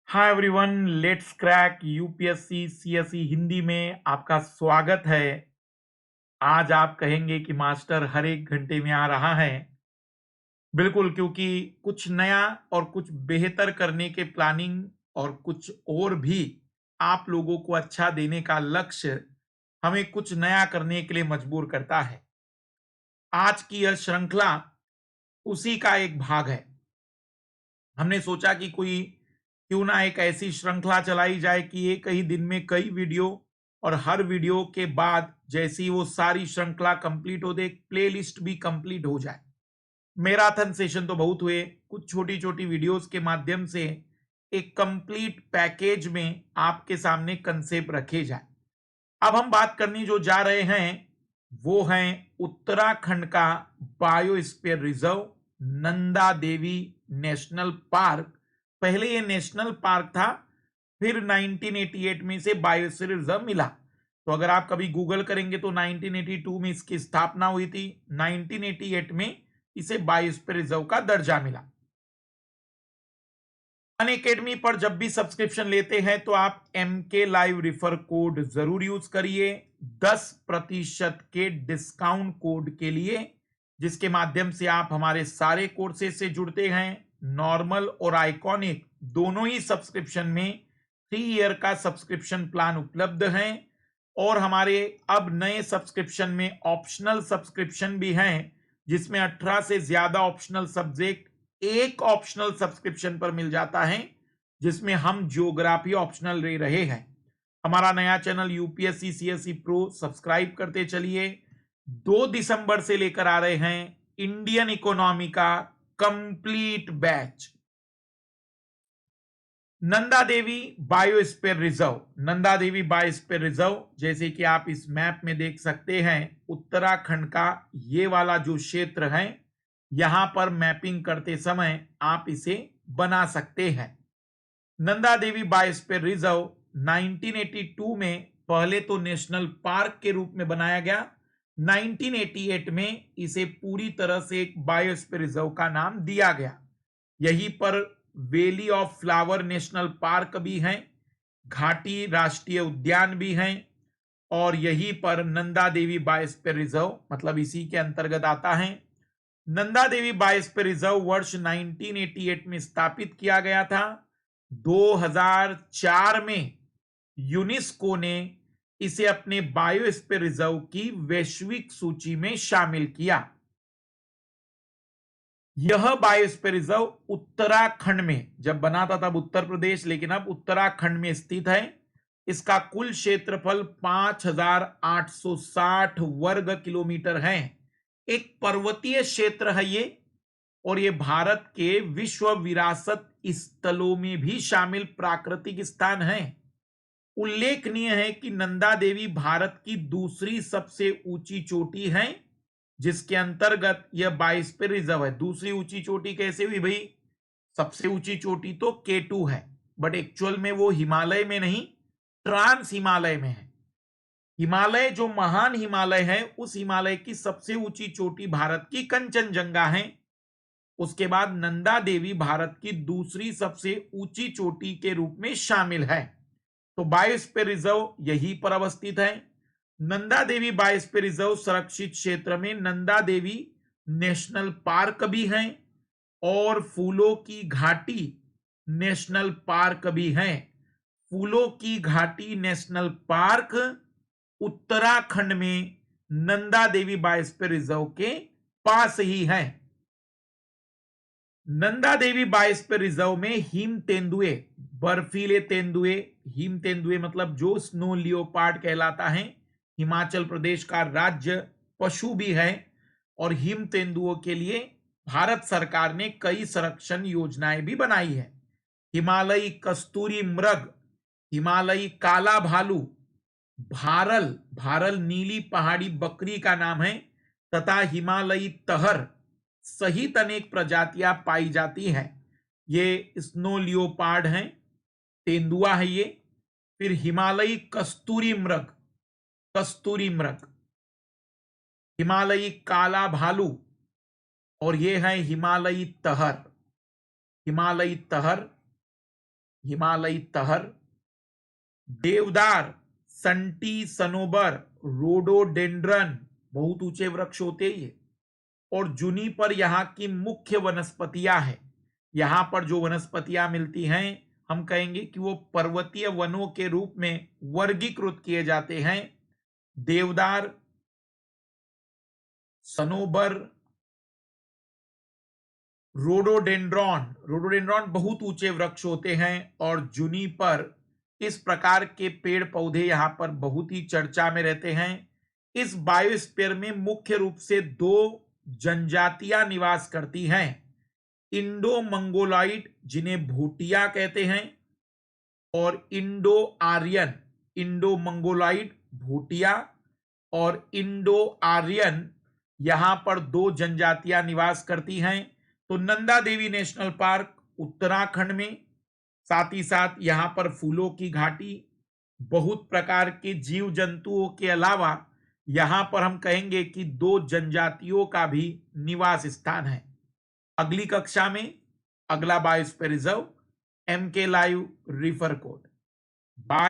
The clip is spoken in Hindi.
Hi everyone, let's crack UPSC CSE Hindi में आपका स्वागत है। आज आप कहेंगे कि मास्टर हर एक घंटे में आ रहा है। बिल्कुल, क्योंकि कुछ नया और कुछ बेहतर करने के प्लानिंग और कुछ और भी आप लोगों को अच्छा देने का लक्ष्य हमें कुछ नया करने के लिए मजबूर करता है। आज की यह श्रृंखला उसी का एक भाग है। हमने सोचा कि कोई क्यों ना एक ऐसी श्रृंखला चलाई जाए कि एक ही दिन में कई वीडियो, और हर वीडियो के बाद जैसे ही वो सारी श्रृंखला कंप्लीट हो दे, एक प्लेलिस्ट भी कंप्लीट हो जाए। मैराथन सेशन तो बहुत हुए, कुछ छोटी छोटी वीडियोस के माध्यम से एक कंप्लीट पैकेज में आपके सामने कंसेप्ट रखे जाए। अब हम बात करनी जो जा रहे हैं वो है उत्तराखंड का biosphere reserve, Nanda Devi national park. पहले ये नेशनल पार्क था, फिर 1988 में इसे बायोस्फीयर रिजर्व मिला। तो अगर आप कभी गूगल करेंगे तो 1982 में इसकी स्थापना हुई थी, 1988 में इसे बायोस्फीयर रिजर्व का दर्जा मिला। अनअकैडमी पर जब भी सब्सक्रिप्शन लेते हैं तो आप MK लाइव रिफर कोड जरूर यूज करिए 10% के डिस्काउंट कोड के लिए, जिसके माध्यम से आप हमारे सारे कोर्सेज से जुड़ते हैं। नॉर्मल और आइकॉनिक दोनों ही सब्सक्रिप्शन में 3 ईयर का सब्सक्रिप्शन प्लान उपलब्ध है, और हमारे अब नए सब्सक्रिप्शन में ऑप्शनल सब्सक्रिप्शन भी हैं, जिसमें 18 से ज्यादा ऑप्शनल सब्जेक्ट एक ऑप्शनल सब्सक्रिप्शन पर मिल जाता है, जिसमें हम ज्योग्राफी ऑप्शनल ले रहे हैं। हमारा नया channel UPSC CSE pro subscribe करते चलिए। 2 दिसंबर से लेकर आ रहे हैं इंडियन इकोनॉमी का complete batch. Nanda Devi biosphere reserve, Nanda Devi biosphere reserve जैसे कि आप इस मैप में देख सकते हैं, उत्तराखंड का ये वाला जो क्षेत्र है, यहां पर मैपिंग करते समय आप इसे बना सकते हैं। नंदा देवी बायोस्फीयर रिजर्व 1982 में पहले तो नेशनल पार्क के रूप में बनाया गया, 1988 में इसे पूरी तरह से एक बायोस्फीयर रिजर्व का नाम दिया गया। यहीं पर valley of flower national park भी है, घाटी राष्ट्रीय उद्यान भी है, और यहीं पर नंदा देवी बायोस्फीयर रिजर्व मतलब इसी के अंतर्गत आता है। नंदा देवी बायोस्फीयर रिजर्व वर्ष 1988 में स्थापित किया गया था। 2004 में यूनेस्को ने इसे अपने बायोस्फीयर रिजर्व की वैश्विक सूची में शामिल किया। यह बायोस्फीयर रिजर्व उत्तराखंड में जब बना था तब उत्तर प्रदेश, लेकिन अब उत्तराखंड में स्थित है। इसका कुल क्षेत्रफल 5,860 वर्ग किलोमीटर है। एक पर्वतीय क्षेत्र है ये, और ये भारत के विश्व विरासत स्थलों में भी शामिल प्राकृतिक स्थान है। उल्लेखनीय है कि नंदा देवी भारत की दूसरी सबसे ऊंची चोटी है, जिसके अंतर्गत यह बायोस्फीयर रिजर्व है। दूसरी ऊंची चोटी कैसे हुई भाई? सबसे ऊंची चोटी तो K2 है, बट एक्चुअल में वो हिमालय में नहीं, ट्रांस हिमालय में है। हिमालय जो महान हिमालय है, उस हिमालय की सबसे ऊंची चोटी भारत की कंचनजंगा है। उसके बाद नंदा देवी भारत की दूसरी सबसे ऊंची चोटी के रूप में शामिल है। तो बायोस्फीयर रिजर्व यहीं पर अवस्थित है। नंदा देवी बायोस्फीयर रिजर्व संरक्षित क्षेत्र में नंदा देवी नेशनल पार्क भी है, और फूलों की घाटी नेशनल पार्क भी है। फूलों की घाटी नेशनल पार्क उत्तराखंड में नंदा देवी बायोस्फीयर रिजर्व के पास ही है। नंदा देवी बायोस्फीयर रिजर्व में हिम तेंदुए, बर्फीले तेंदुए, हिम तेंदुए मतलब जो स्नो लियोपार्ड कहलाता है, हिमाचल प्रदेश का राज्य पशु भी है। और हिम तेंदुओं के लिए भारत सरकार ने कई संरक्षण योजनाएं भी बनाई है। हिमालयी कस्तूरी मृग, हिमालयी काला भालू, भारल, भारल नीली पहाड़ी बकरी का नाम है, तथा हिमालयी तहर सहित अनेक प्रजातियां पाई जाती हैं। ये स्नो लियोपार्ड हैं, तेंदुआ है ये। फिर हिमालयी कस्तूरी मृग, कस्तूरी मृग, हिमालयी काला भालू, और ये है हिमालयी तहर, हिमालयी तहर। हिमालयी तहर, देवदार, संटी, सनोबर, रोडोडेंड्रन, बहुत ऊंचे वृक्ष होते हैं ये, और जुनिपर यहाँ की मुख्य वनस्पतियां हैं। यहां पर जो वनस्पतियां मिलती हैं हम कहेंगे कि वो पर्वतीय वनों के रूप में वर्गीकृत किए जाते हैं। देवदार, सनोबर, रोडोडेंड्रॉन बहुत ऊंचे वृक्ष होते हैं, और जुनिपर, इस प्रकार के पेड़ पौधे यहां पर बहुत ही चर्चा में रहते हैं। इस बायोस्फीयर में मुख्य रूप से दो जनजातियां निवास करती हैं, इंडो मंगोलाइड जिन्हें भूटिया कहते हैं, और Indo Aryan, Indo Mongoloid Bhutia और इंडो आर्यन, यहां पर दो जनजातियां निवास करती हैं। तो नंदा देवी नेशनल पार्क उत्तराखंड में, साथ ही साथ यहां पर फूलों की घाटी, बहुत प्रकार के जीव जंतुओं के अलावा यहां पर हम कहेंगे कि दो जनजातियों का भी निवास स्थान है। अगली कक्षा में अगला biosphere reserve, MK live refer code. Bye.